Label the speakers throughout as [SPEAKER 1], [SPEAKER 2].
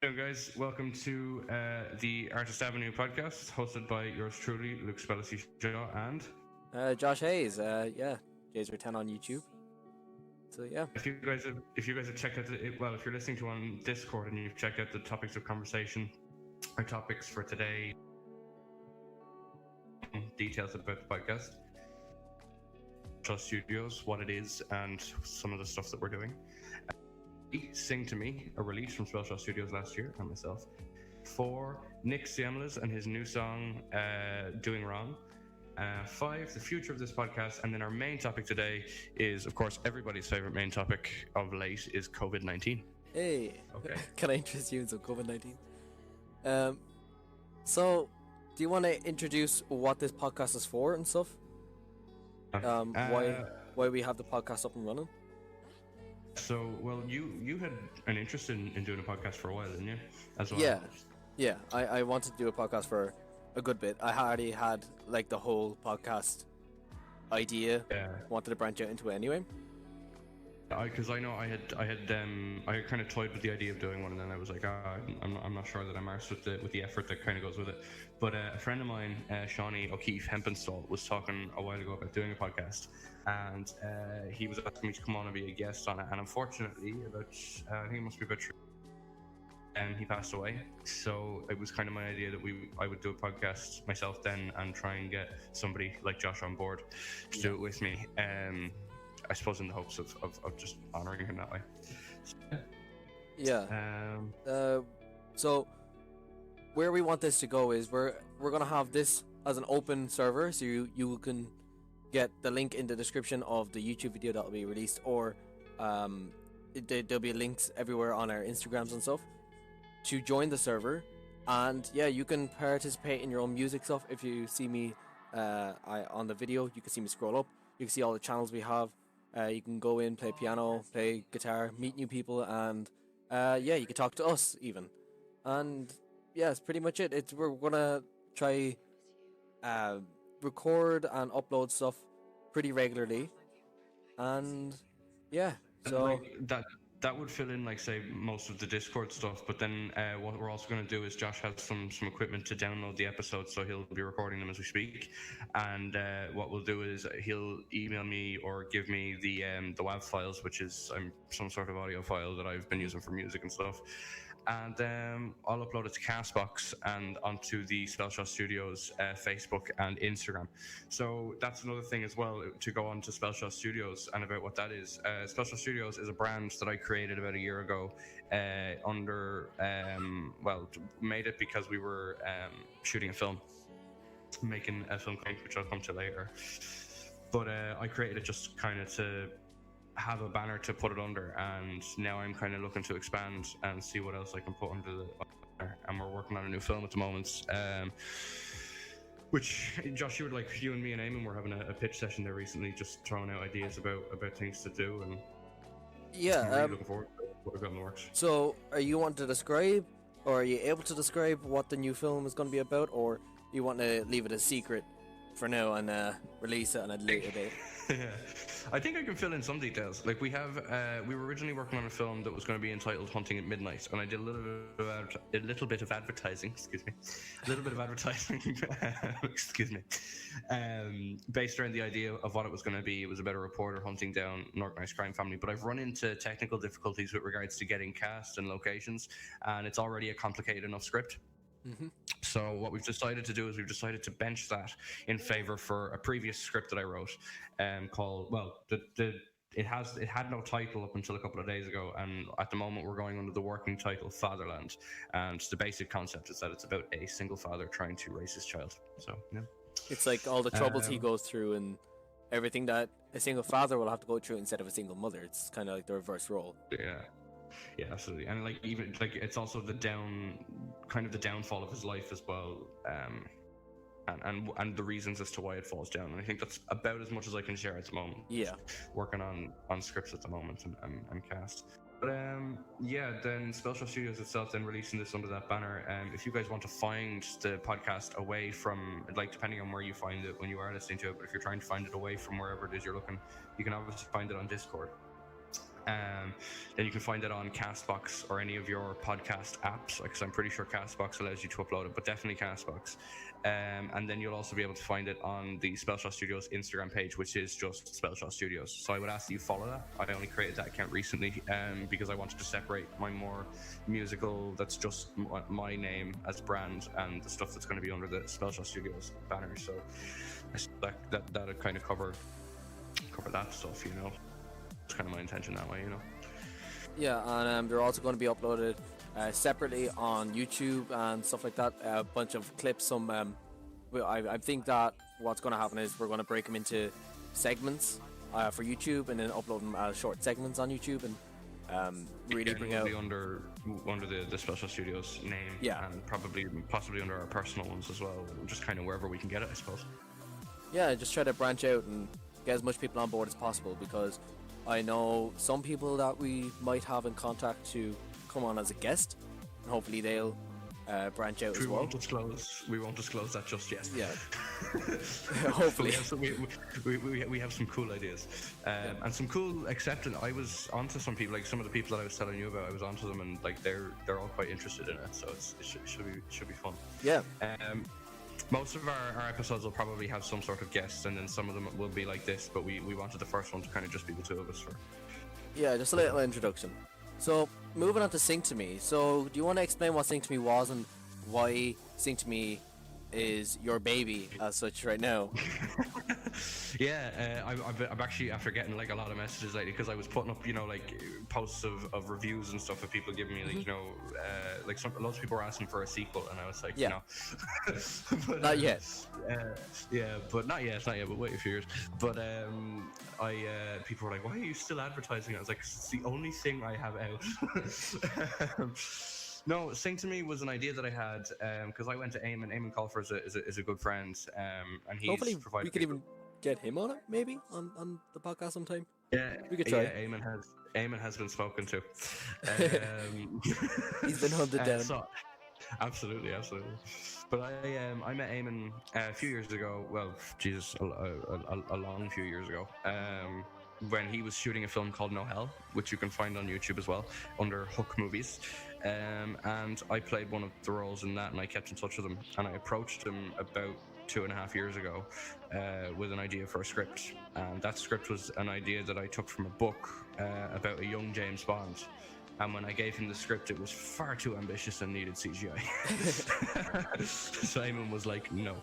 [SPEAKER 1] Hello, guys. Welcome to the Artist Avenue podcast, hosted by yours truly, Luke Spellacy Shaw, and
[SPEAKER 2] Josh Hayes. Jay's Return on YouTube. So yeah.
[SPEAKER 1] if you guys have checked out if you're listening to on Discord and you've checked out the topics of conversation or topics for today, details about the podcast, SpellShaw Studios, what it is, and some of the stuff that we're doing. Sing to Me, a release from SpellShaw Studios last year, and myself. 4, Knicks Ziemelis and his new song, Doing Wrong. 5, the future of this podcast. And then our main topic today is, of course, everybody's favorite main topic of late is COVID-19.
[SPEAKER 2] Hey.
[SPEAKER 1] Okay.
[SPEAKER 2] Can I interest you in some COVID-19? So, do you want to introduce what this podcast is for and stuff? Why we have the podcast up and running?
[SPEAKER 1] So, well, you had an interest in doing a podcast for a while, didn't you? As well.
[SPEAKER 2] Yeah. I wanted to do a podcast for a good bit. I already had like the whole podcast idea.
[SPEAKER 1] Yeah.
[SPEAKER 2] Wanted to branch out into it anyway.
[SPEAKER 1] Because I know I had kind of toyed with the idea of doing one, and then I was like, I'm not sure that I'm arsed with the effort that kind of goes with it. But a friend of mine, Shawnee O'Keefe Hempenstall, was talking a while ago about doing a podcast, and he was asking me to come on and be a guest on it. And unfortunately, I think it must be about 3, and he passed away. So it was kind of my idea that I would do a podcast myself then and try and get somebody like Josh on board to do it with me. I suppose in the hopes of just honouring him that way.
[SPEAKER 2] So where we want this to go is we're gonna have this as an open server, so you can get the link in the description of the YouTube video that will be released, or there'll be links everywhere on our Instagrams and stuff to join the server. And yeah, you can participate in your own music stuff. If you see me on the video, you can see me scroll up. You can see all the channels we have. You can go in, play piano, play guitar, meet new people, and you can talk to us even. And yeah, that's pretty much it. We're gonna try record and upload stuff pretty regularly, and yeah. So
[SPEAKER 1] like that would fill in, like, say, most of the Discord stuff, but then what we're also going to do is Josh has some equipment to download the episodes, so he'll be recording them as we speak. And what we'll do is he'll email me or give me the WAV files, which is some sort of audio file that I've been using for music and stuff. And I'll upload it to Castbox and onto the SpellShaw Studios Facebook and Instagram. So that's another thing as well, to go on to SpellShaw Studios and about what that is. SpellShaw Studios is a brand that I created about a year ago made it because we were shooting a film, making a film, which I'll come to later. But I created it just kind of to have a banner to put it under, and now I'm kind of looking to expand and see what else I can put under the banner. And we're working on a new film at the moment, which Josh, you and me and Eamon were having a pitch session there recently, just throwing out ideas about things to do, and I'm really looking forward to what we've got in the works.
[SPEAKER 2] So are you want to describe, or are you able to describe what the new film is going to be about, or you want to leave it a secret for now and release it on a later date?
[SPEAKER 1] Yeah, I think I can fill in some details. Like, we were originally working on a film that was going to be entitled Hunting at Midnight, and I did a little bit of advertising, excuse me, based around the idea of what it was going to be. It was about a reporter hunting down an organised crime family, but I've run into technical difficulties with regards to getting cast and locations, and it's already a complicated enough script.
[SPEAKER 2] Mm-hmm.
[SPEAKER 1] So what we've decided to do is we've decided to bench that in favor for a previous script that I wrote, called, it had no title up until a couple of days ago, and at the moment we're going under the working title Fatherland, and the basic concept is that it's about a single father trying to raise his child. So yeah,
[SPEAKER 2] it's like all the troubles he goes through and everything that a single father will have to go through instead of a single mother. It's kind of like the reverse role.
[SPEAKER 1] Yeah, absolutely. And it's also the downfall of his life as well, and the reasons as to why it falls down. And I think that's about as much as I can share at the moment.
[SPEAKER 2] Yeah,
[SPEAKER 1] working on scripts at the moment and cast. But then SpellShaw Studios itself then releasing this under that banner. If you guys want to find the podcast away from, like, depending on where you find it when you are listening to it, but if you're trying to find it away from wherever it is you're looking, you can obviously find it on Discord. Then you can find it on Castbox or any of your podcast apps, because I'm pretty sure Castbox allows you to upload it, but definitely Castbox. And then you'll also be able to find it on the SpellShaw Studios Instagram page, which is just SpellShaw Studios. So I would ask that you follow that. I only created that account recently because I wanted to separate my more musical, that's just my name as brand, and the stuff that's going to be under the SpellShaw Studios banner. So that'll kind of cover that stuff, you know. It's kind of my intention that way, you know.
[SPEAKER 2] Yeah, and they're also going to be uploaded separately on YouTube and stuff like that. A bunch of clips. Some, I think that what's going to happen is we're going to break them into segments for YouTube, and then upload them as short segments on YouTube, and really bring out
[SPEAKER 1] under the SpellShaw Studios name.
[SPEAKER 2] Yeah,
[SPEAKER 1] and possibly under our personal ones as well. Just kind of wherever we can get it, I suppose.
[SPEAKER 2] Yeah, just try to branch out and get as much people on board as possible, because I know some people that we might have in contact to come on as a guest, and hopefully they'll branch out as well.
[SPEAKER 1] We won't disclose that just yet.
[SPEAKER 2] Yeah. Hopefully.
[SPEAKER 1] we have some cool ideas, and some cool acceptance. I was onto some people, like some of the people that I was telling you about. I was onto them, and like they're all quite interested in it. So it should be fun.
[SPEAKER 2] Yeah.
[SPEAKER 1] Most of our episodes will probably have some sort of guest, and then some of them will be like this, but we wanted the first one to kind of just be the two of us for.
[SPEAKER 2] Yeah, just a little introduction. So, moving on to Sing to Me. So, do you want to explain what Sing to Me was and why Sing to Me is your baby as such right now?
[SPEAKER 1] Yeah, I'm actually, after getting like a lot of messages lately, because I was putting up, you know, like posts of reviews and stuff, of people giving me like, you know, like lots of people were asking for a sequel, and I was like,
[SPEAKER 2] yeah.
[SPEAKER 1] No. But,
[SPEAKER 2] not yet.
[SPEAKER 1] Yeah, but not yet, but wait a few years. But people were like, why are you still advertising it? I was like, it's the only thing I have out. No, Sing to Me was an idea that I had because I went to Eamon. Eamon Colfer is a good friend, and he's
[SPEAKER 2] hopefully
[SPEAKER 1] provided.
[SPEAKER 2] We could even get him on it, maybe on the podcast sometime.
[SPEAKER 1] Yeah,
[SPEAKER 2] we could try.
[SPEAKER 1] Yeah, Eamon has been spoken to.
[SPEAKER 2] He's been hunted down.
[SPEAKER 1] So, absolutely. But I met Eamon a few years ago. Well, Jesus, a long few years ago. When he was shooting a film called Noel, which you can find on YouTube as well under Hook Movies. And I played one of the roles in that, and I kept in touch with him, and I approached him about 2.5 years ago with an idea for a script, and that script was an idea that I took from a book about a young James Bond. And when I gave him the script, it was far too ambitious and needed CGI. Simon was like, no.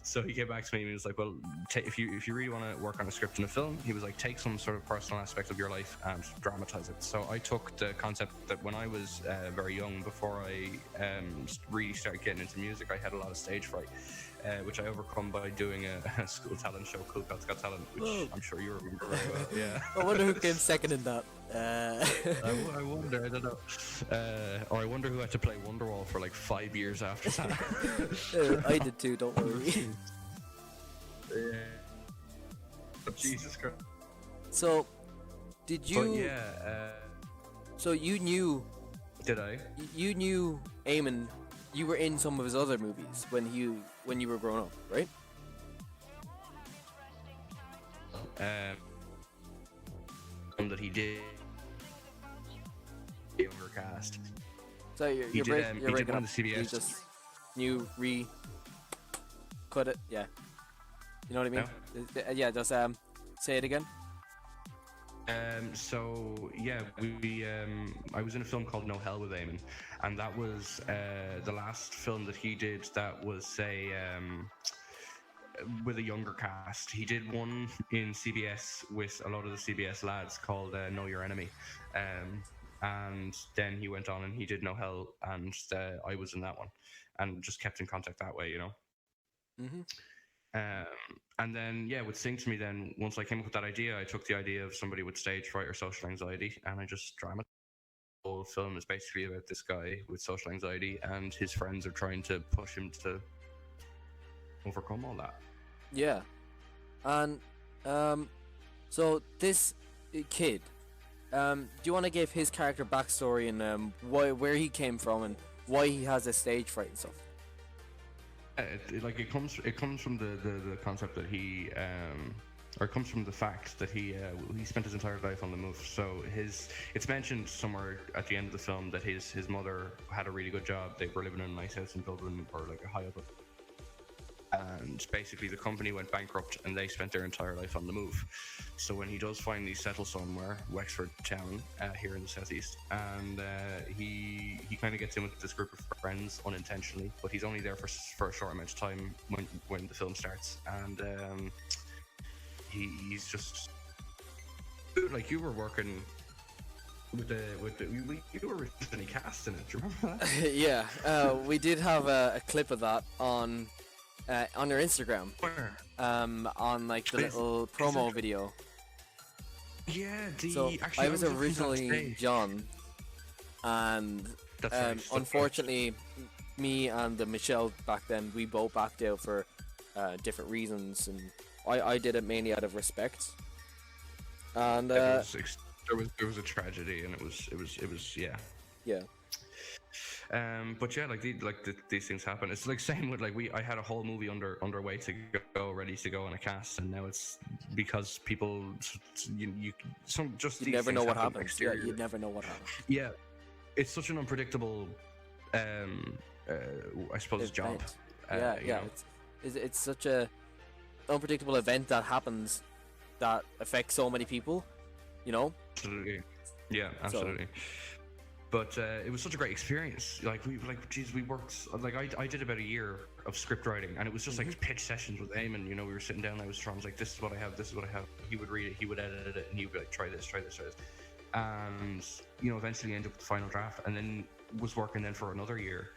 [SPEAKER 1] So he came back to me and he was like, well, if you really want to work on a script in a film, he was like, take some sort of personal aspect of your life and dramatize it. So I took the concept that when I was very young, before I really started getting into music, I had a lot of stage fright. Which I overcome by doing a school talent show, Cool Cats Got Talent, which I'm sure you remember very well. Yeah.
[SPEAKER 2] I wonder who came second in that.
[SPEAKER 1] I wonder, I don't know. Or I wonder who had to play Wonderwall for like 5 years after that.
[SPEAKER 2] I did too, don't worry.
[SPEAKER 1] Yeah. But Jesus Christ.
[SPEAKER 2] So, did you...
[SPEAKER 1] But yeah.
[SPEAKER 2] So you knew...
[SPEAKER 1] Did I?
[SPEAKER 2] You knew Eamon... You were in some of his other movies when you were growing up, right?
[SPEAKER 1] That he did younger cast.
[SPEAKER 2] So you're breaking up.
[SPEAKER 1] The CBS.
[SPEAKER 2] You just cut it, yeah. You know what I mean? No? Yeah, just say it again.
[SPEAKER 1] So yeah, I was in a film called No Hell with Eamon, and that was the last film that he did that was with a younger cast. He did one in CBS with a lot of the CBS lads called Know Your Enemy, and then he went on and he did No Hell, and I was in that one, and just kept in contact that way, you know.
[SPEAKER 2] Mm-hmm.
[SPEAKER 1] And then, yeah, with Sing to Me, then once I came up with that idea, I took the idea of somebody with stage fright or social anxiety, and I just dramatized. The whole film is basically about this guy with social anxiety, and his friends are trying to push him to overcome all that.
[SPEAKER 2] Yeah, and so this kid, do you want to give his character backstory and where he came from and why he has a stage fright and stuff?
[SPEAKER 1] It comes from the concept that he or it comes from the fact that he spent his entire life on the move. So it's mentioned somewhere at the end of the film that his mother had a really good job. They were living in a nice house in Dublin, or like a high up. And basically the company went bankrupt and they spent their entire life on the move. So when he does finally settle somewhere, Wexford town, here in the southeast, and he kind of gets in with this group of friends unintentionally, but he's only there for a short amount of time when the film starts, and he's just like, you were working with you were originally cast in it. Do you remember that?
[SPEAKER 2] Yeah, we did have a clip of that on your Instagram.
[SPEAKER 1] Where?
[SPEAKER 2] On like the little promo video.
[SPEAKER 1] Yeah,
[SPEAKER 2] So
[SPEAKER 1] actually,
[SPEAKER 2] I was originally John, and unfortunately, me and Michelle back then, we both backed out for different reasons, and I did it mainly out of respect. And
[SPEAKER 1] there was a tragedy, and it was yeah.
[SPEAKER 2] Yeah.
[SPEAKER 1] But yeah, these things happen. It's like same with I had a whole movie underway to go, ready to go on a cast, and now it's because people you
[SPEAKER 2] never know what happens. Yeah, you never know what happens.
[SPEAKER 1] Yeah, it's such an unpredictable, I suppose, job.
[SPEAKER 2] Yeah. It's such a unpredictable event that happens that affects so many people. You know.
[SPEAKER 1] Absolutely. Yeah, absolutely. So, but it was such a great experience. We worked I did about a year of script writing, and it was just like pitch sessions with Eamon. You know, we were sitting down. I was like, "This is what I have. This is what I have." He would read it. He would edit it, and he would be like, "Try this, try this, try this." And eventually ended up with the final draft, and then was working then for another year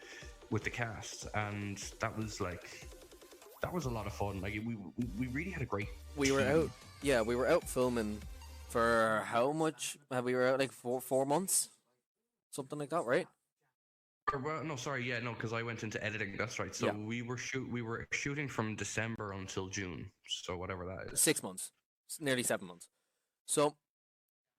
[SPEAKER 1] with the cast, and that was a lot of fun. We really had a great.
[SPEAKER 2] We were out. Yeah, we were out filming for how much? We were out like 4 months. Something like that, right?
[SPEAKER 1] Well, no, sorry, yeah, no, because I went into editing. That's right. So we were shooting from December until June. So whatever that is.
[SPEAKER 2] 6 months, nearly 7 months. So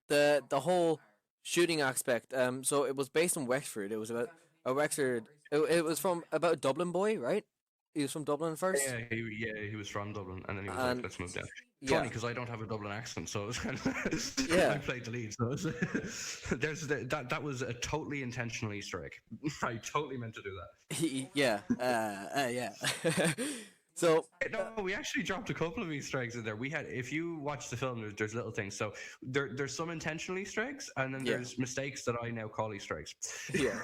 [SPEAKER 2] the whole shooting aspect. So it was based on Wexford. It was about a Wexford. It was from about a Dublin boy, right? He was from Dublin first.
[SPEAKER 1] Yeah, he was from Dublin, and then he was like, "Let's move down." Funny, because I don't have a Dublin accent, so it was kind of I played the lead. So that was a totally intentional Easter egg. I totally meant to do that.
[SPEAKER 2] Yeah. So
[SPEAKER 1] no, we actually dropped a couple of Easter eggs in there. We had, if you watch the film, there's little things. So there's some intentional Easter eggs, and then there's mistakes that I now call Easter eggs.
[SPEAKER 2] Yeah.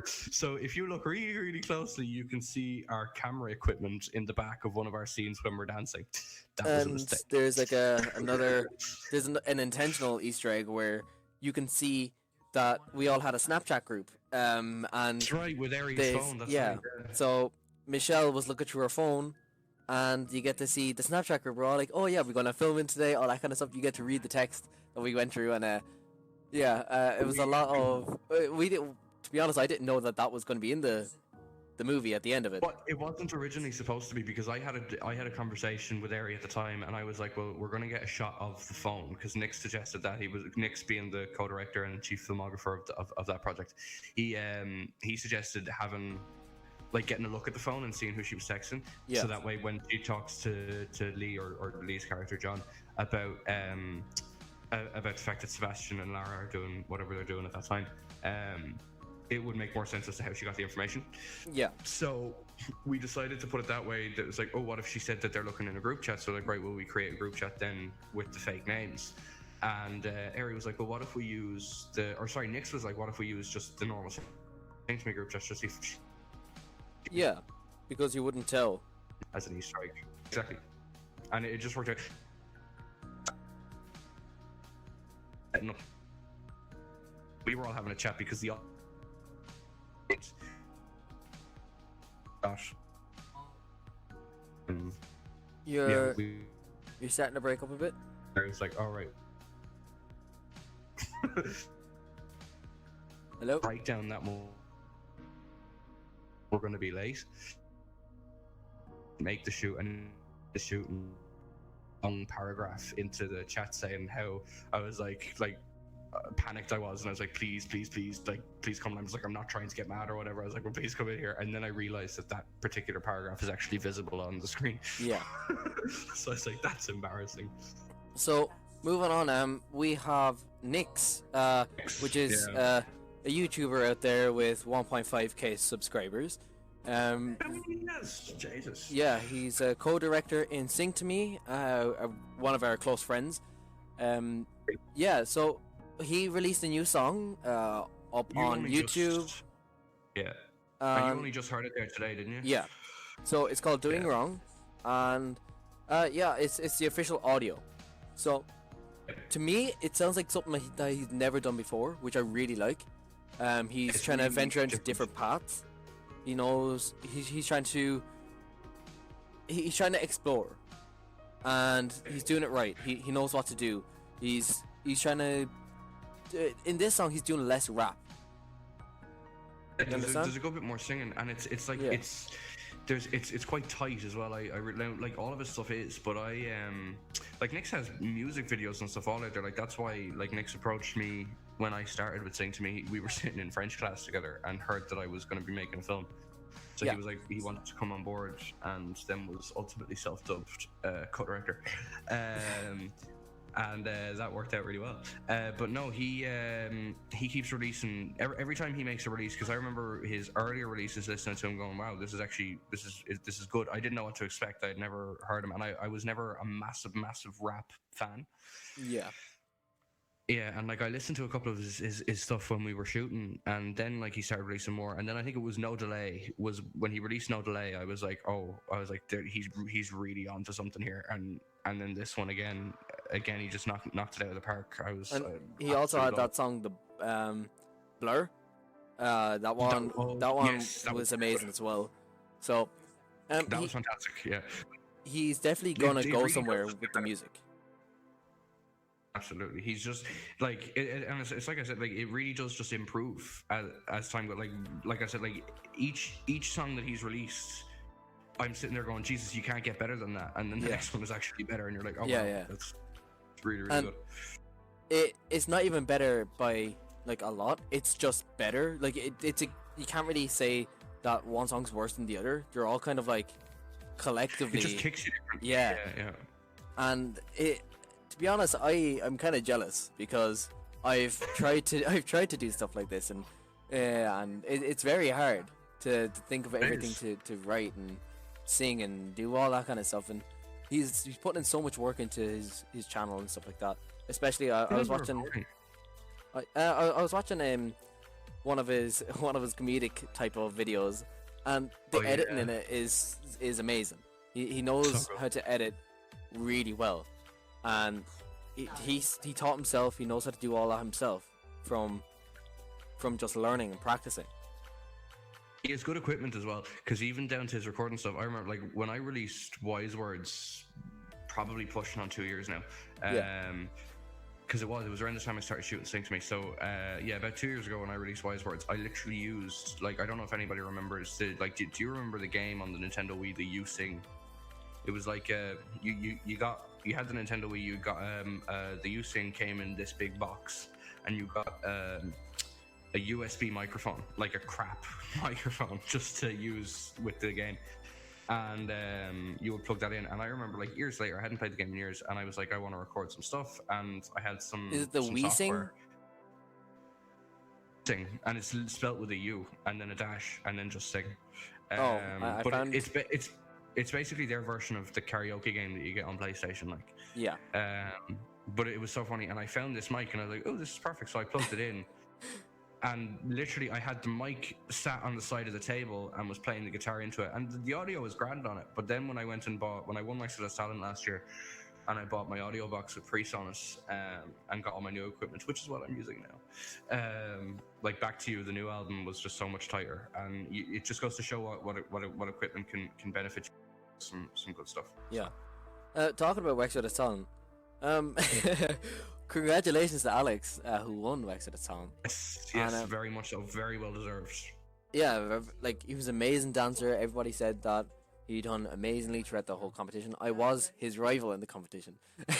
[SPEAKER 1] So if you look really, really closely, you can see our camera equipment in the back of one of our scenes when we're dancing. That was a mistake.
[SPEAKER 2] There's like there's an intentional Easter egg where you can see that we all had a Snapchat group. And
[SPEAKER 1] that's right, with Ari's phone. That's right.
[SPEAKER 2] So Michelle was looking through her phone, and you get to see the Snapchat group. We're all like, "Oh yeah, we're gonna film in today," all that kind of stuff. You get to read the text that we went through, and it was a lot of. We didn't. To be honest, I didn't know that was going to be in the movie at the end of it.
[SPEAKER 1] But it wasn't originally supposed to be, because I had a conversation with Ari at the time, and I was like, "Well, we're going to get a shot of the phone," because Nick suggested that. Nick's being the co-director and chief filmographer of that project. He suggested having. Getting a look at the phone and seeing who she was texting, so that way when she talks to Lee or Lee's character John about the fact that Sebastian and Lara are doing whatever they're doing at that time, it would make more sense as to how she got the information. Yeah. So we decided to put it that way. That was like, oh, what if she said that they're looking in a group chat? So right, well, we create a group chat then with the fake names. And Ari was like, well, what if we use Nix was like, what if we use just the normal thing to make group chats, just see if
[SPEAKER 2] yeah, because you wouldn't tell.
[SPEAKER 1] As an Easter egg. Exactly. And it just worked out. No. We were all having a chat because
[SPEAKER 2] you're starting to break up a bit.
[SPEAKER 1] I was like, all right.
[SPEAKER 2] Hello?
[SPEAKER 1] Write down that more. We're going to be late. Make the shoot and long paragraph into the chat saying how I was like panicked I was, and I was like, please, please, please, like, please come. And I was like, I'm not trying to get mad or whatever. I was like, well, please come in here. And then I realized that particular paragraph is actually visible on the screen.
[SPEAKER 2] Yeah.
[SPEAKER 1] So I was like, that's embarrassing.
[SPEAKER 2] So moving on, we have Knicks, which is a YouTuber out there with 1.5k subscribers.
[SPEAKER 1] Yes, Jesus.
[SPEAKER 2] Yeah, he's a co-director in Sing to Me, one of our close friends. Yeah, so he released a new song up on YouTube.
[SPEAKER 1] And you only just heard it there today, didn't you?
[SPEAKER 2] Yeah. So it's called Doing Wrong, and it's the official audio. So to me, it sounds like something that he's never done before, which I really like. He's trying to venture into different paths. He knows he's trying to explore, and he's doing it right. He knows what to do. He's trying to in this song he's doing less rap.
[SPEAKER 1] There's a good bit more singing, and it's like it's quite tight as well. I like all of his stuff is, but like Knicks has music videos and stuff all out there. Like that's why like Knicks approached me when I started with Sing to Me. We were sitting in French class together and heard that I was going to be making a film. So he was like, he wanted to come on board, and then was ultimately self-dubbed co-director, and that worked out really well. But no, he keeps releasing every time he makes a release. Because I remember his earlier releases, listening to him, going, "Wow, this is good." I didn't know what to expect. I'd never heard him, and I was never a massive rap fan.
[SPEAKER 2] Yeah.
[SPEAKER 1] Yeah, and like I listened to a couple of his stuff when we were shooting, and then like he started releasing more, and then I think it was No Delay was when he released No Delay. I was like, he's really onto something here, and then this one again he just knocked it out of the park.
[SPEAKER 2] He also had that song, the Blur. That one was amazing as well. So
[SPEAKER 1] that was fantastic. Yeah,
[SPEAKER 2] he's definitely gonna go really somewhere with the music.
[SPEAKER 1] Absolutely, he's just like and it's like I said, like it really does just improve as time goes. Like I said, like each song that he's released, I'm sitting there going, Jesus, you can't get better than that. And then the next one is actually better, and you're like, oh wow, that's really good.
[SPEAKER 2] It's not even better by like a lot. It's just better. Like you can't really say that one song's worse than the other. They're all kind of like collectively.
[SPEAKER 1] It just kicks you different.
[SPEAKER 2] Yeah. And to be honest, I'm kind of jealous because I've tried to do stuff like this, and it's very hard to think of everything to write and sing and do all that kind of stuff. And he's putting in so much work into his channel and stuff like that. Especially I was watching one of his comedic type of videos, and the editing in it is amazing. He knows how to edit really well. And he taught himself. He knows how to do all that himself from just learning and practicing.
[SPEAKER 1] He has good equipment as well, because even down to his recording stuff, I remember like when I released Wise Words, probably pushing on 2 years now. Because it was around the time I started shooting Sing to Me. So about 2 years ago when I released Wise Words, I literally used, like, I don't know if anybody remembers do you remember the game on the Nintendo Wii, the You Sing? It was like you had the Nintendo Wii, you got the You Sing came in this big box, and you got a USB microphone, like a crap microphone, just to use with the game. And you would plug that in, and I remember like years later, I hadn't played the game in years, and I was like, I want to record some stuff, and I had some.
[SPEAKER 2] Is it the Wii Sing?
[SPEAKER 1] Sing, and it's spelt with a U and then a dash and then just Sing.
[SPEAKER 2] But found...
[SPEAKER 1] it's basically their version of the karaoke game that you get on PlayStation, like.
[SPEAKER 2] Yeah.
[SPEAKER 1] But it was so funny, and I found this mic, and I was like, oh, this is perfect. So I plugged it in. And literally, I had the mic sat on the side of the table and was playing the guitar into it, and the audio was grand on it. But then when I won my Exodus Talent last year, and I bought my audio box with PreSonus and got all my new equipment, which is what I'm using now. Like Back to You, the new album was just so much tighter, and it just goes to show what equipment can benefit you. Some good stuff.
[SPEAKER 2] Yeah. Talking about Exodus Talent, congratulations to Alex, who won Exodus Talent.
[SPEAKER 1] Yes, very much so. Very well deserved.
[SPEAKER 2] Yeah, like he was an amazing dancer. Everybody said that He done amazingly throughout the whole competition. I was his rival in the competition, but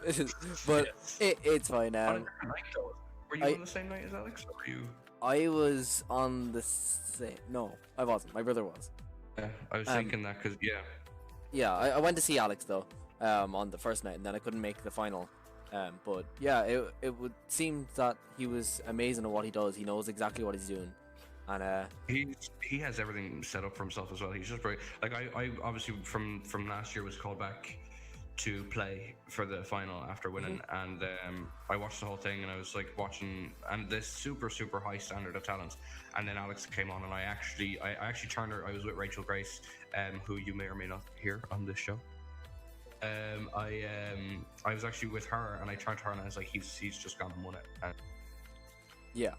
[SPEAKER 1] Yes.
[SPEAKER 2] it's fine.
[SPEAKER 1] On a different night though. Were you
[SPEAKER 2] I-
[SPEAKER 1] on the same night as Alex, or were you?
[SPEAKER 2] I was on the same. No, I wasn't. My brother was.
[SPEAKER 1] Yeah, I was thinking that because
[SPEAKER 2] Yeah, I went to see Alex though, on the first night, and then I couldn't make the final. But yeah, it would seem that he was amazing at what he does. He knows exactly what he's doing, and
[SPEAKER 1] he has everything set up for himself as well. He's just very like I obviously from last year was called back to play for the final after winning, and I watched the whole thing, and I was like watching, and this super high standard of talent, and then Alex came on, and I actually turned her. I was with Rachel Grace, who you may or may not hear on this show. I was actually with her, and I turned to her, and I was like, he's just gone and won it. And
[SPEAKER 2] yeah.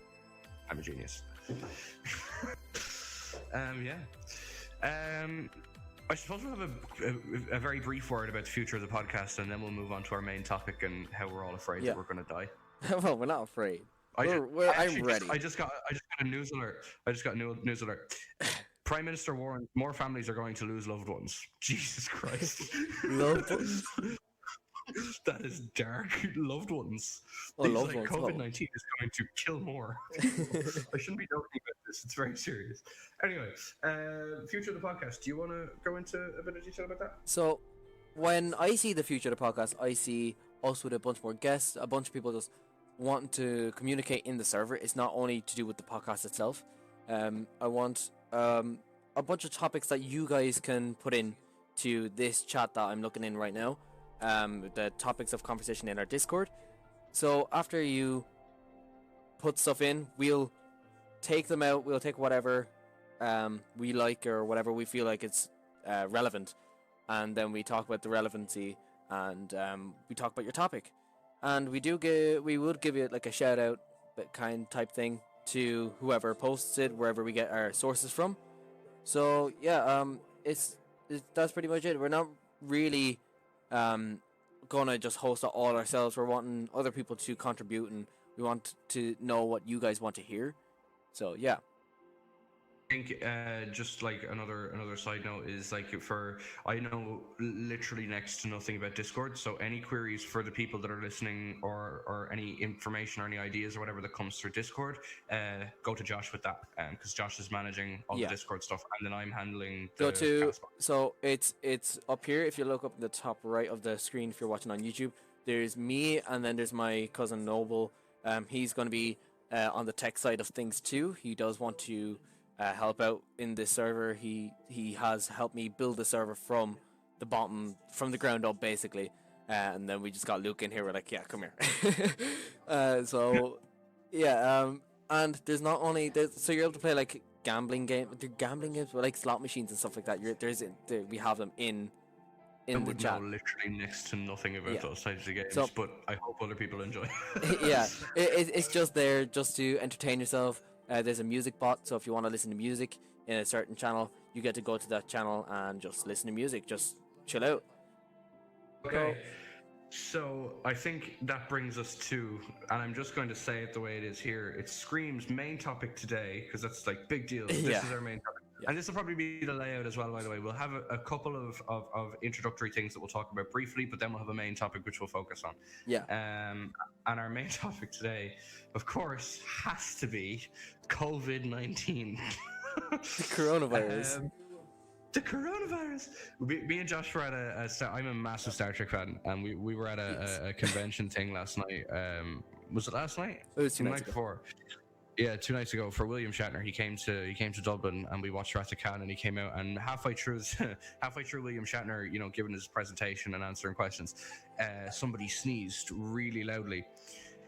[SPEAKER 1] I'm a genius. I suppose we'll have a very brief word about the future of the podcast, and then we'll move on to our main topic and how we're all afraid that we're going to die.
[SPEAKER 2] Well, we're not afraid. I'm ready.
[SPEAKER 1] I just got a news alert. News alert. Prime Minister warns more families are going to lose loved ones. Jesus Christ.
[SPEAKER 2] Loved ones?
[SPEAKER 1] That is dark. Loved ones.
[SPEAKER 2] Oh, loved ones.
[SPEAKER 1] COVID-19 is going to kill more. I shouldn't be joking about this. It's very serious. Anyway, future of the podcast. Do you want to go into a bit of detail about that?
[SPEAKER 2] So, when I see the future of the podcast, I see us with a bunch more guests, a bunch of people just wanting to communicate in the server. It's not only to do with the podcast itself. I want a bunch of topics that you guys can put in to this chat that I'm looking in right now. The topics of conversation in our Discord. So after you put stuff in, we'll take them out. We'll take whatever we like or whatever we feel like it's relevant, and then we talk about the relevancy, and we talk about your topic, and we would give you like a shout out, but kind type thing to whoever posts it, wherever we get our sources from. So yeah, that's pretty much it. We're not really gonna just host it all ourselves. We're wanting other people to contribute, and we want to know what you guys want to hear. So yeah.
[SPEAKER 1] I think just like another side note is like I know literally next to nothing about Discord, so any queries for the people that are listening or any information or any ideas or whatever that comes through Discord, go to Josh with that, because Josh is managing all the Discord stuff, and then I'm handling
[SPEAKER 2] so it's up here. If you look up in the top right of the screen, if you're watching on YouTube, there's me, and then there's my cousin Noel. He's going to be on the tech side of things too. He does want to help out in this server. He has helped me build the server from the bottom, from the ground up, basically. And then we just got Luke in here. We're like, yeah, come here. So yeah, and there's not only so you're able to play like gambling games with like slot machines and stuff like that. We have them in the chat.
[SPEAKER 1] Know literally next to nothing about those types of games, but I hope other people enjoy.
[SPEAKER 2] Yeah, it's just there just to entertain yourself. There's a music bot, so if you want to listen to music in a certain channel, you get to go to that channel and just listen to music, just chill out.
[SPEAKER 1] Okay, so I think that brings us to, and I'm just going to say it the way it is here, it's Scream's main topic today, because that's like big deal. This is our main topic. Yeah. And this will probably be the layout as well, by the way. We'll have a couple of introductory things that we'll talk about briefly, but then we'll have a main topic which we'll focus on.
[SPEAKER 2] Yeah.
[SPEAKER 1] And our main topic today, of course, has to be COVID-19.
[SPEAKER 2] The coronavirus.
[SPEAKER 1] The coronavirus. Me and Josh were at I'm a massive Star Trek fan, and we were at a convention thing last night. Was it last night?
[SPEAKER 2] It was 2 nights
[SPEAKER 1] ago. Before. Yeah, 2 nights ago for William Shatner. He came to Dublin, and we watched Wrath of Khan, and he came out, and halfway through William Shatner, giving his presentation and answering questions, somebody sneezed really loudly,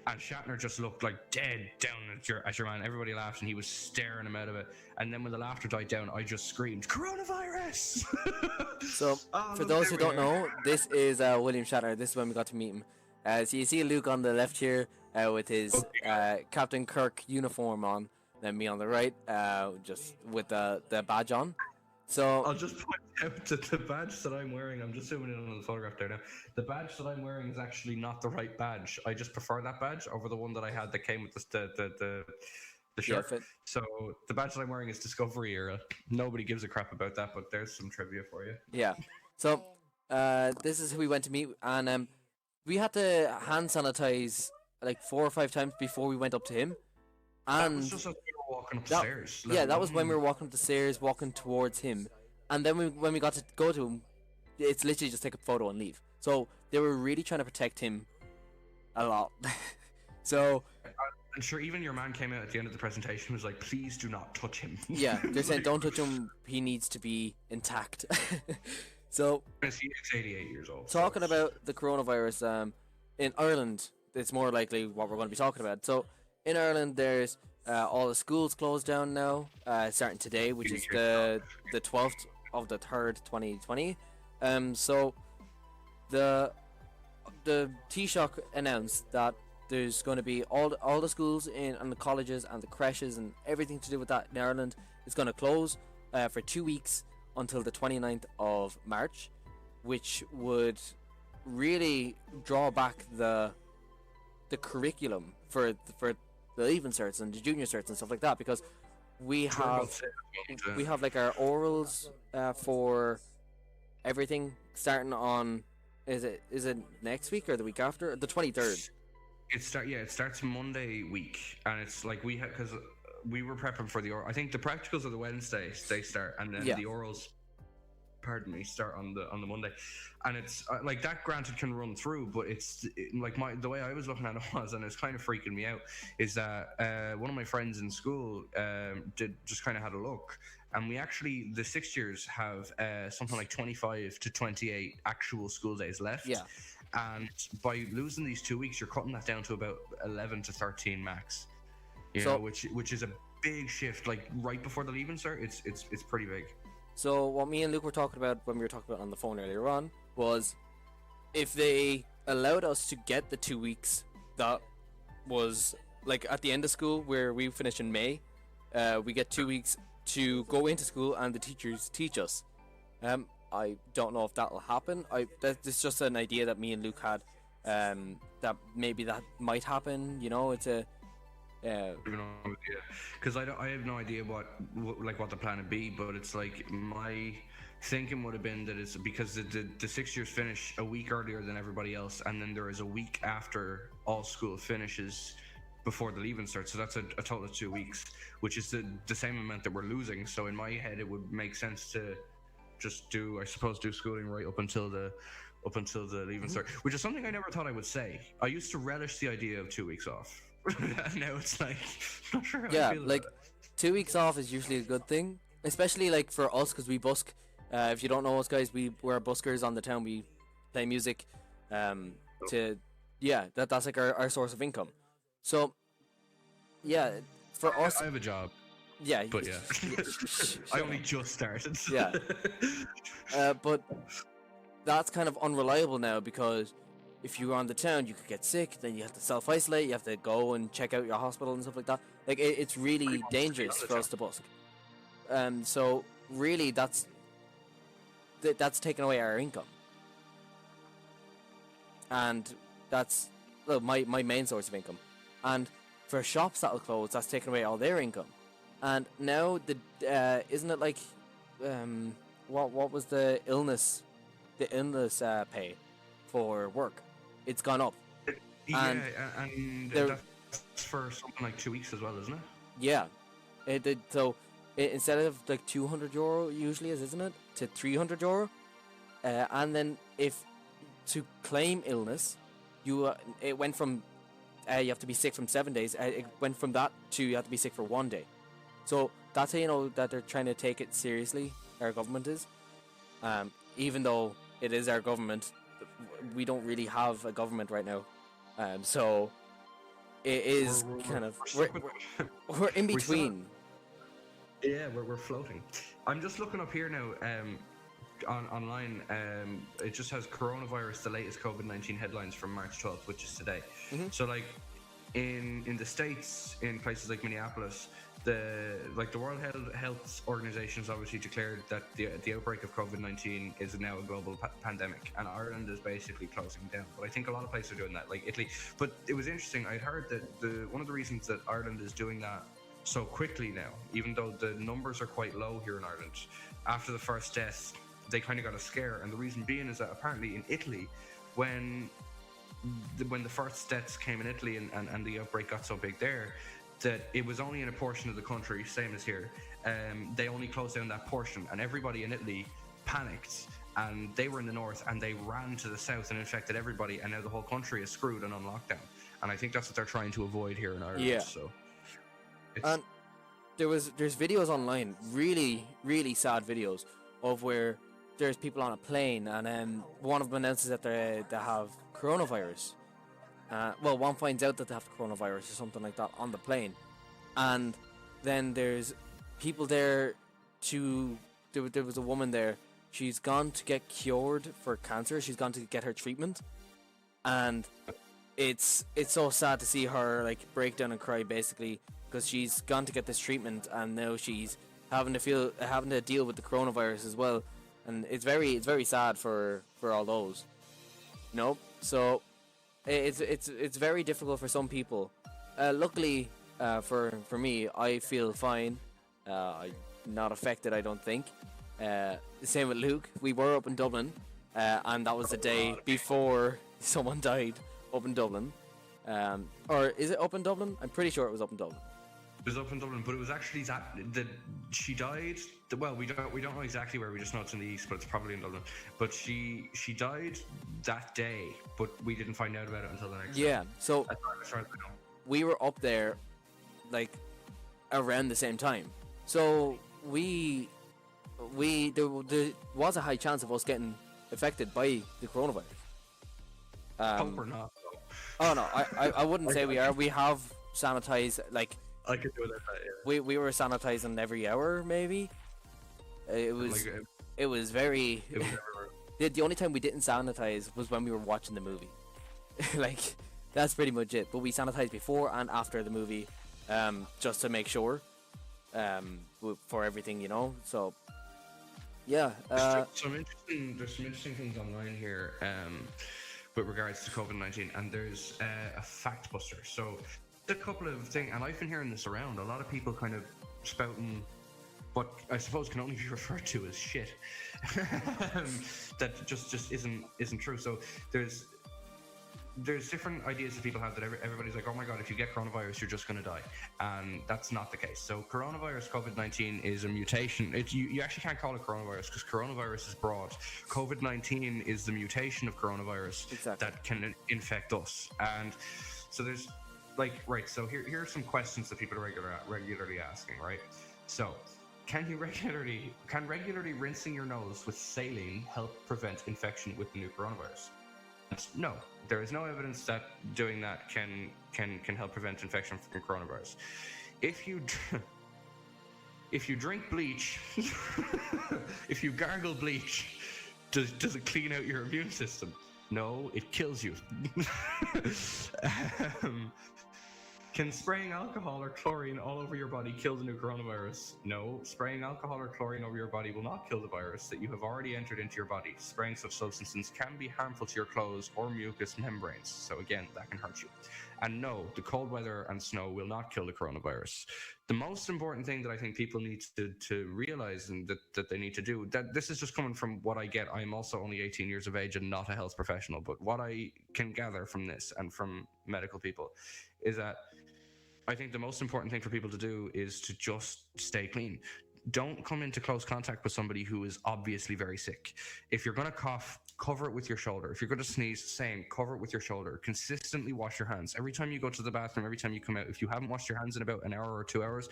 [SPEAKER 1] and Shatner just looked like dead down at your man. Everybody laughed, and he was staring him out of it. And then when the laughter died down, I just screamed, "Coronavirus!"
[SPEAKER 2] So, for those who don't know, this is William Shatner. This is when we got to meet him. So you see Luke on the left here with his Captain Kirk uniform on, then me on the right, just with the badge on. So
[SPEAKER 1] I'll just point out that the badge that I'm wearing, I'm just zooming in on the photograph there now. The badge that I'm wearing is actually not the right badge. I just prefer that badge over the one that I had that came with the shirt. So the badge that I'm wearing is Discovery era. Nobody gives a crap about that, but there's some trivia for you.
[SPEAKER 2] Yeah. So this is who we went to meet, and we had to hand sanitize like 4 or 5 times before we went up to him. And
[SPEAKER 1] that was just as we were walking up the stairs.
[SPEAKER 2] Yeah, that was when we were walking up the stairs, walking towards him. And then when we got to go to him, it's literally just take a photo and leave. So they were really trying to protect him a lot. So
[SPEAKER 1] I'm sure even your man came out at the end of the presentation and was like, please do not touch him.
[SPEAKER 2] Yeah, they're saying don't touch him, he needs to be intact. So
[SPEAKER 1] he's 88 years old.
[SPEAKER 2] Talking about the coronavirus, in Ireland, it's more likely what we're going to be talking about. So in Ireland, there's all the schools closed down now, starting today, which is the 12th of the 3rd, 2020. So the Taoiseach announced that there's going to be all the schools and the colleges and the creches and everything to do with that in Ireland is going to close for 2 weeks until the 29th of March, which would really draw back the curriculum for the leaving certs and the junior certs and stuff like that, because we have like our orals for everything starting on is it next week or the week after, the 23rd.
[SPEAKER 1] It starts Monday week, and it's like because we were prepping for the oral. I think the practicals are the Wednesday they start, and then the orals, start on the Monday, and it's like that. Granted, can run through, but the way I was looking at it was, and it's kind of freaking me out, is that one of my friends in school did just kind of had a look, and we actually the 6th years have something like 25 to 28 actual school days left. Yeah. And by losing these 2 weeks, you're cutting that down to about 11 to 13 max. You know, which is a big shift. Like right before the leaving cert, it's pretty big.
[SPEAKER 2] So what me and Luke were talking about when we were talking about on the phone earlier on was, if they allowed us to get the 2 weeks, that was like at the end of school where we finish in May, we get 2 weeks to go into school and the teachers teach us. I don't know if that'll happen. That's just an idea that me and Luke had. That maybe that might happen. You know, it's a.
[SPEAKER 1] Because I have no idea what the plan would be, but it's like my thinking would have been that it's because the 6 years finish a week earlier than everybody else, and then there is a week after all school finishes before the leaving starts. So that's a total of 2 weeks, which is the same amount that we're losing. So in my head, it would make sense to just do schooling right up until the leaving start, which is something I never thought I would say. I used to relish the idea of 2 weeks off. Now it's like, I'm not sure how I feel
[SPEAKER 2] like
[SPEAKER 1] about it.
[SPEAKER 2] 2 weeks off is usually a good thing, especially like for us, because we busk. If you don't know us, guys, we're buskers on the town. We play music that's like our source of income. So for us,
[SPEAKER 1] I have a job.
[SPEAKER 2] Yeah,
[SPEAKER 1] but I only just started.
[SPEAKER 2] Yeah, but that's kind of unreliable now, because if you were on the town, you could get sick. Then you have to self-isolate. You have to go and check out your hospital and stuff like that. Like it's really dangerous for us to busk. So really, that's taking away our income, and that's my main source of income. And for shops that'll close, that's taking away all their income. And now isn't it like what was the illness pay for work? It's gone up.
[SPEAKER 1] And that's for something like 2 weeks as well, isn't it?
[SPEAKER 2] Yeah, it did. So instead of like €200 usually isn't it, to €300, and then if to claim illness, it went from you have to be sick from 7 days. It went from that to you have to be sick for 1 day. So that's how you know that they're trying to take it seriously. Our government is, even though it is our government, we don't really have a government right now. So it is we're in between.
[SPEAKER 1] We're floating. I'm just looking up here now. Online, it just has coronavirus, the latest COVID-19 headlines from March 12th, which is today. Mm-hmm. So like in the States, in places like Minneapolis, the World Health Organization has obviously declared that the outbreak of COVID-19 is now a global pandemic, and Ireland is basically closing down. But I think a lot of places are doing that, like Italy. But it was interesting. I'd heard that one of the reasons that Ireland is doing that so quickly now, even though the numbers are quite low here in Ireland. After the first death, they kind of got a scare, and the reason being is that apparently in Italy, when the first deaths came in Italy and the outbreak got so big there, that it was only in a portion of the country, same as here. They only closed down that portion, and everybody in Italy panicked, and they were in the north and they ran to the south and infected everybody, and now the whole country is screwed and on lockdown. And I think that's what they're trying to avoid here in Ireland.
[SPEAKER 2] Yeah.
[SPEAKER 1] So
[SPEAKER 2] And there's videos online, really, really sad videos of where there's people on a plane, and one of them announces that they have coronavirus. Well, one finds out that they have coronavirus or something like that on the plane, and then there's people there there was a woman there. She's gone to get cured for cancer. She's gone to get her treatment, and it's so sad to see her like break down and cry basically, because she's gone to get this treatment and now she's having to deal with the coronavirus as well, and it's very sad for all those, you know. So it's very difficult for some people. Luckily for me, I feel fine. I'm not affected, I don't think. The same with Luke. We were up in Dublin, and that was the day before someone died up in Dublin. Or is it up in Dublin? I'm pretty sure it was up in Dublin.
[SPEAKER 1] It was up in Dublin, but it was actually that she died. Well, we don't know exactly where. We just know it's in the east, but it's probably in Dublin. But she died that day, but we didn't find out about it until the next day.
[SPEAKER 2] Yeah. So
[SPEAKER 1] as far as I know.
[SPEAKER 2] We were up there, like around the same time. So there was a high chance of us getting affected by the coronavirus.
[SPEAKER 1] Hope we're not.
[SPEAKER 2] Oh no, I wouldn't say we are. We have sanitized, like
[SPEAKER 1] I could do it like that. Yeah.
[SPEAKER 2] we were sanitizing every hour maybe. It was very.
[SPEAKER 1] It was
[SPEAKER 2] the only time we didn't sanitize was when we were watching the movie. Like that's pretty much it. But we sanitized before and after the movie, just to make sure, for everything, you know. So yeah.
[SPEAKER 1] There's some interesting things online here. With regards to COVID-19, and there's a fact buster. So a couple of things, and I've been hearing this around. A lot of people kind of spouting what I suppose can only be referred to as shit. That just isn't true. So there's different ideas that people have that everybody's like, oh my god, if you get coronavirus, you're just going to die, and that's not the case. So coronavirus, COVID-19 is a mutation. You actually can't call it coronavirus because coronavirus is broad. COVID-19 is the mutation of coronavirus that can infect us, and so there's so here are some questions that people are regularly asking, right? So can regularly rinsing your nose with saline help prevent infection with the new coronavirus? No, there is no evidence that doing that can help prevent infection from coronavirus. If you drink bleach, if you gargle bleach, does it clean out your immune system? No, it kills you. Can spraying alcohol or chlorine all over your body kill the new coronavirus? No, spraying alcohol or chlorine over your body will not kill the virus that you have already entered into your body. Spraying such substances can be harmful to your clothes or mucous membranes, so again, that can hurt you. And no, the cold weather and snow will not kill the coronavirus. The most important thing that I think people need to realize and that they need to do, that this is just coming from what I get. I'm also only 18 years of age and not a health professional, but what I can gather from this and from medical people is that I think the most important thing for people to do is to just stay clean. Don't come into close contact with somebody who is obviously very sick. If you're going to cough, cover it with your shoulder. If you're going to sneeze, same, cover it with your shoulder. Consistently wash your hands. Every time you go to the bathroom, every time you come out, if you haven't washed your hands in about an hour or 2 hours,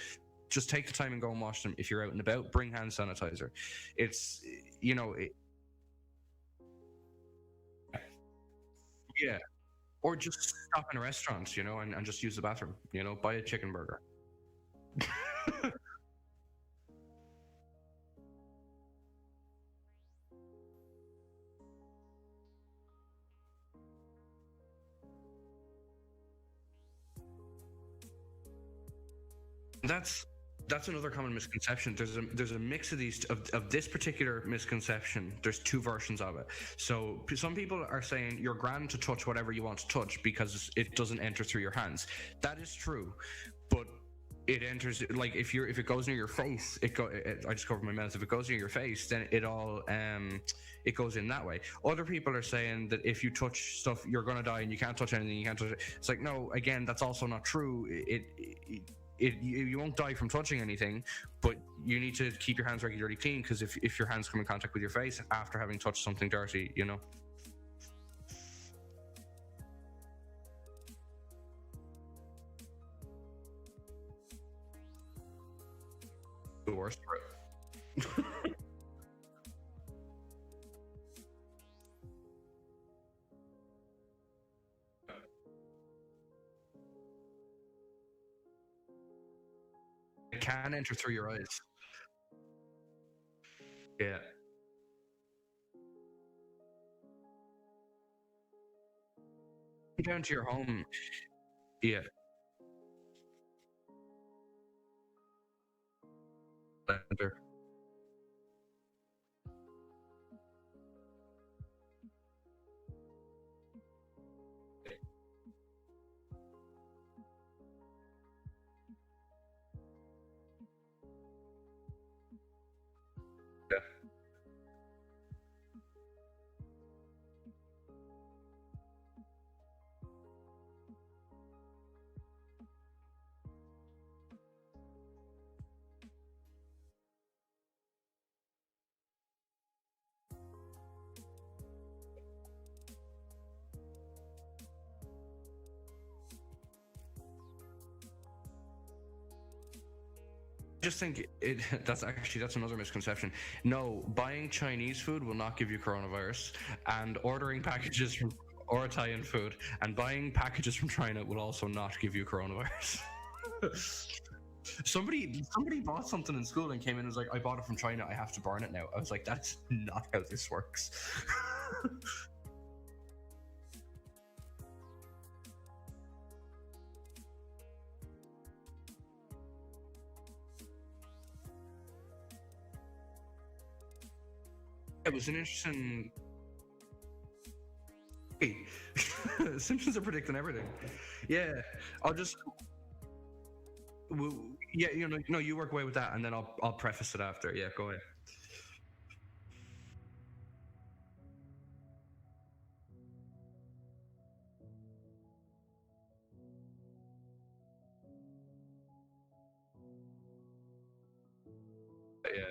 [SPEAKER 1] just take the time and go and wash them. If you're out and about, bring hand sanitizer. It's, yeah. Or just stop in a restaurant, and just use the bathroom, buy a chicken burger. That's another common misconception. There's a mix of these of this particular misconception. There's two versions of it. So some people are saying you're grand to touch whatever you want to touch because it doesn't enter through your hands. That is true, but it enters, like, if it goes near your face, I just covered my mouth. If it goes near your face, then it goes in that way. Other people are saying that if you touch stuff, you're gonna die, and you can't touch anything. You can't touch it. It's like, no, again, that's also not true. You won't die from touching anything, but you need to keep your hands regularly clean, because if your hands come in contact with your face after having touched something dirty, the worst for it. It can enter through your eyes. Yeah. Down to your home. Yeah. Enter. Yeah. Just think that's another misconception. No, buying Chinese food will not give you coronavirus, and ordering packages from or Italian food and buying packages from China will also not give you coronavirus. Somebody bought something in school and came in and was like, I bought it from China, I have to burn it now. I was like, that's not how this works. It was an interesting. Hey, Simpsons are predicting everything. Yeah, I'll just. Yeah, no, you work away with that, and then I'll preface it after. Yeah, go ahead. Yeah.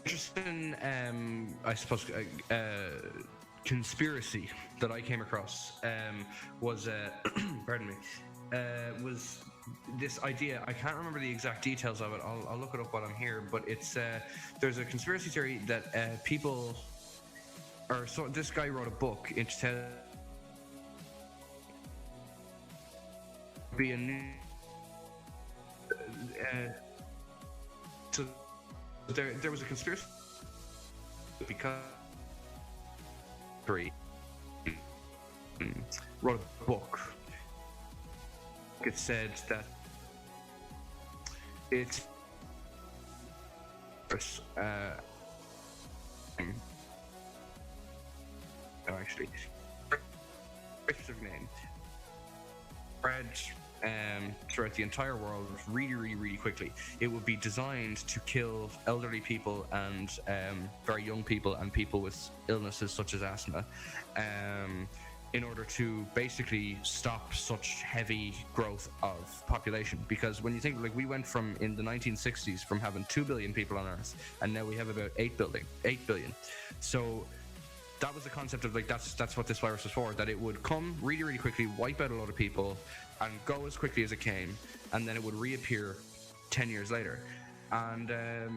[SPEAKER 1] Interesting, I suppose, conspiracy that I came across was, pardon me, was this idea. I can't remember the exact details of it. I'll look it up while I'm here. But it's there's a conspiracy theory that people, or so this guy wrote a book into be a new. So there was a conspiracy because three wrote a book. It said that it's no, actually, specific name spread throughout the entire world really, really, really quickly. It would be designed to kill elderly people and very young people and people with illnesses such as asthma, in order to basically stop such heavy growth of population. Because when you think, like, we went from, in the 1960s, from having 2 billion people on Earth, and now we have about 8 billion. So that was the concept of, like, that's what this virus was for, that it would come really, really quickly, wipe out a lot of people, and go as quickly as it came, and then it would reappear 10 years later. And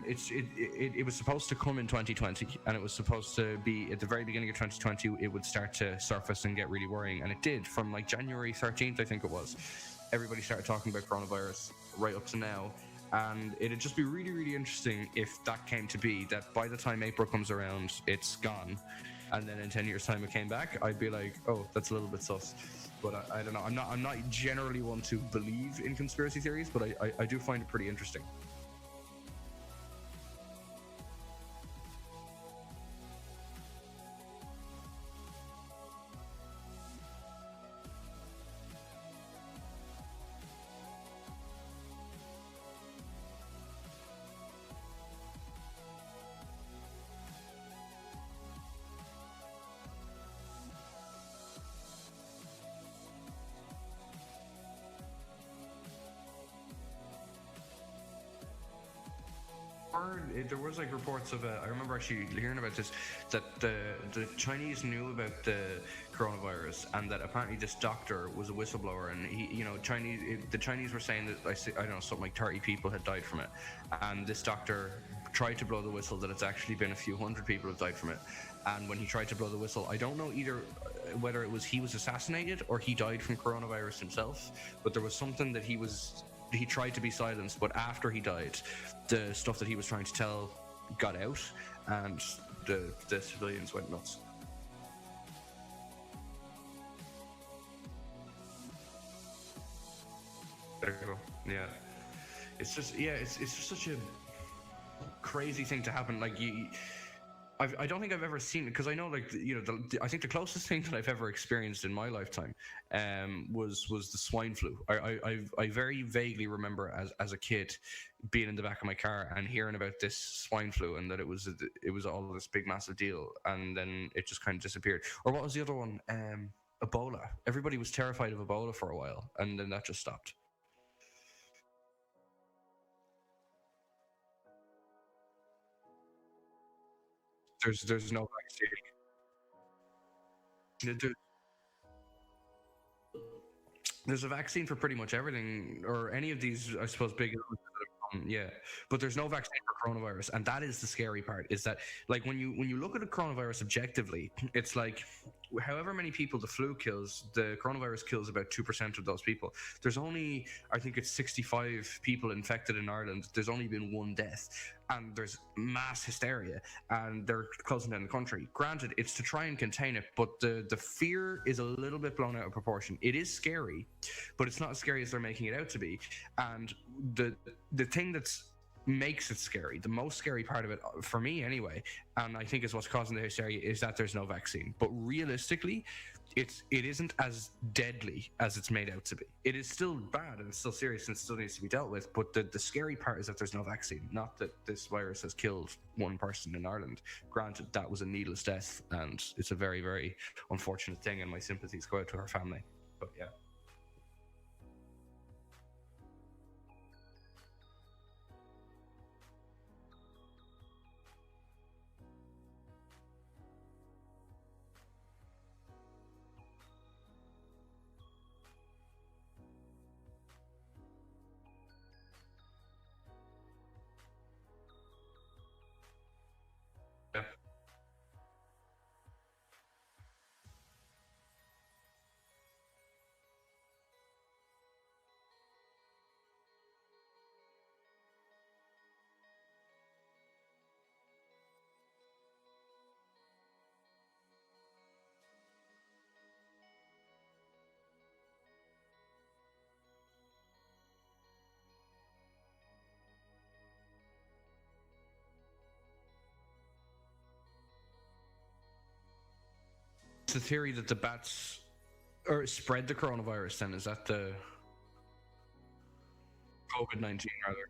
[SPEAKER 1] it was supposed to come in 2020, and it was supposed to be at the very beginning of 2020, it would start to surface and get really worrying, and it did. From like January 13th, I think it was, everybody started talking about coronavirus right up to now. And it'd just be really, really interesting if that came to be, that by the time April comes around, it's gone. and then in 10 years' time it came back, I'd be like, oh, that's a little bit sus. But I don't know. I'm not generally one to believe in conspiracy theories, but I do find it pretty interesting. There was like reports of I remember actually hearing about this, that the Chinese knew about the coronavirus, and that apparently this doctor was a whistleblower, and the Chinese were saying that I don't know, something like 30 people had died from it, and this doctor tried to blow the whistle that it's actually been a few hundred people have died from it. And when he tried to blow the whistle, I don't know either whether it was he was assassinated or he died from coronavirus himself, but there was something that he tried to be silenced, but after he died, the stuff that he was trying to tell got out, and the civilians went nuts. There you go. Yeah, it's just it's just such a crazy thing to happen. Like I don't think I've ever seen it, because I know, like, I think the closest thing that I've ever experienced in my lifetime was the swine flu. I very vaguely remember as a kid being in the back of my car and hearing about this swine flu, and that it was all this big massive deal, and then it just kind of disappeared. Or what was the other one? Ebola. Everybody was terrified of Ebola for a while, and then that just stopped. There's no vaccine. There's a vaccine for pretty much everything, or any of these, I suppose, big illnesses that have come. Yeah, but there's no vaccine for coronavirus, and that is the scary part. Is that, like, when you look at a coronavirus objectively, it's like however many people the flu kills, the coronavirus kills about 2% of those people. There's only, I think it's 65 people infected in Ireland. There's only been one death, and there's mass hysteria, and they're closing down the country. Granted, it's to try and contain it, but the fear is a little bit blown out of proportion. It is scary, but it's not as scary as they're making it out to be. And the thing that's makes it scary, the most scary part of it, for me anyway, and I think is what's causing the hysteria, is that there's no vaccine. But realistically, it isn't as deadly as it's made out to be. It is still bad, and it's still serious, and it still needs to be dealt with. But the scary part is that there's no vaccine, not that this virus has killed one person in Ireland. Granted, that was a needless death, and it's a very, very unfortunate thing, and my sympathies go out to her family. But yeah. Yeah. It's the theory that the bats or spread the coronavirus. Then is that the COVID-19 rather?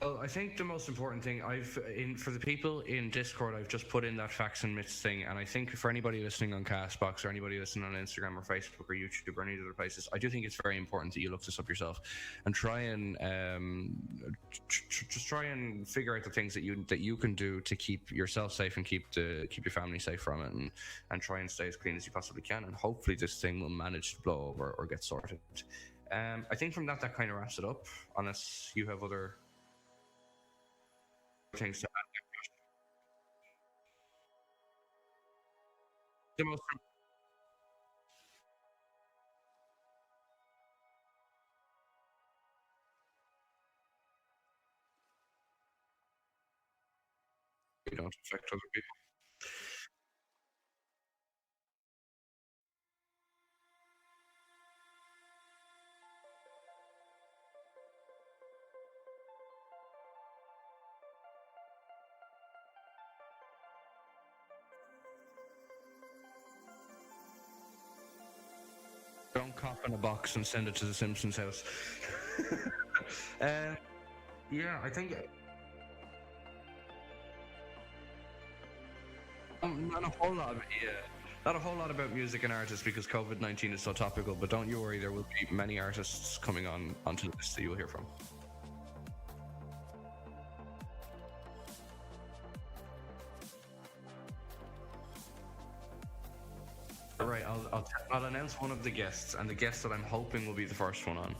[SPEAKER 1] Well, I think the most important thing for the people in Discord, I've just put in that facts and myths thing, and I think for anybody listening on Castbox or anybody listening on Instagram or Facebook or YouTube or any other places, I do think it's very important that you look this up yourself and try and just try and figure out the things that you can do to keep yourself safe and keep your family safe from it, and try and stay as clean as you possibly can, and hopefully this thing will manage to blow over or get sorted. I think from that kind of wraps it up, unless you have other things to add. The most you don't affect other people. Don't cough in a box and send it to the Simpsons house. uh, yeah, I think not a whole lot. Not a whole lot about music and artists because COVID-19 is so topical. But don't you worry, there will be many artists coming onto the list that you'll hear from. All right, I'll announce one of the guests, and the guest that I'm hoping will be the first one on.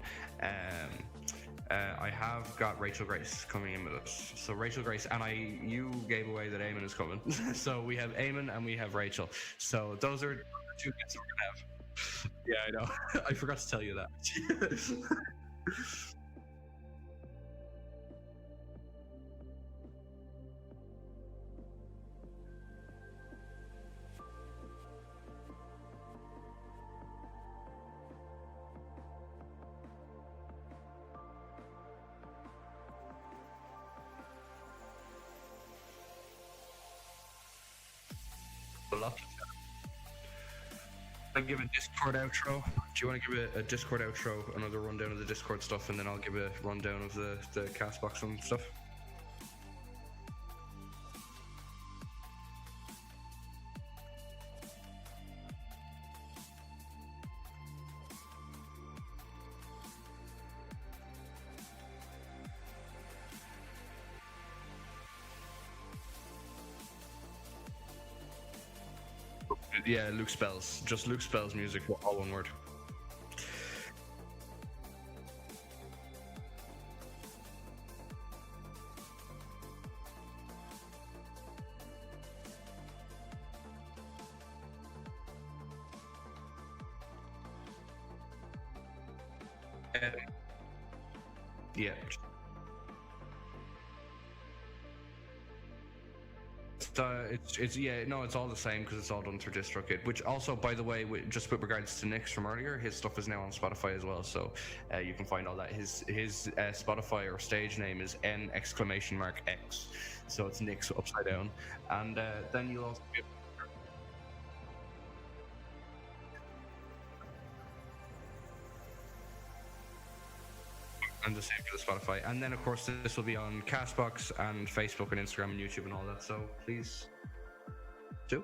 [SPEAKER 1] I have got Rachel Grace coming in with us. So Rachel Grace, and you gave away that Eamon is coming. So we have Eamon and we have Rachel. So those are the two guests we're gonna have. Yeah, I know. I forgot to tell you that. A lot. I'll give a Discord outro. Do you want to give a Discord outro, another rundown of the Discord stuff, and then I'll give a rundown of the Castbox and stuff? Yeah, Luke Spells. Just Luke Spells music, all one word. Yeah. It's yeah, no, it's all the same because it's all done through DistroKid. Which also, by the way, just with regards to Nick's from earlier, his stuff is now on Spotify as well, so you can find all that. His Spotify or stage name is N!X, so it's Nick's upside down, and then you'll also be. And the same for the Spotify, and then of course this will be on Castbox and Facebook and Instagram and YouTube and all that. So please do.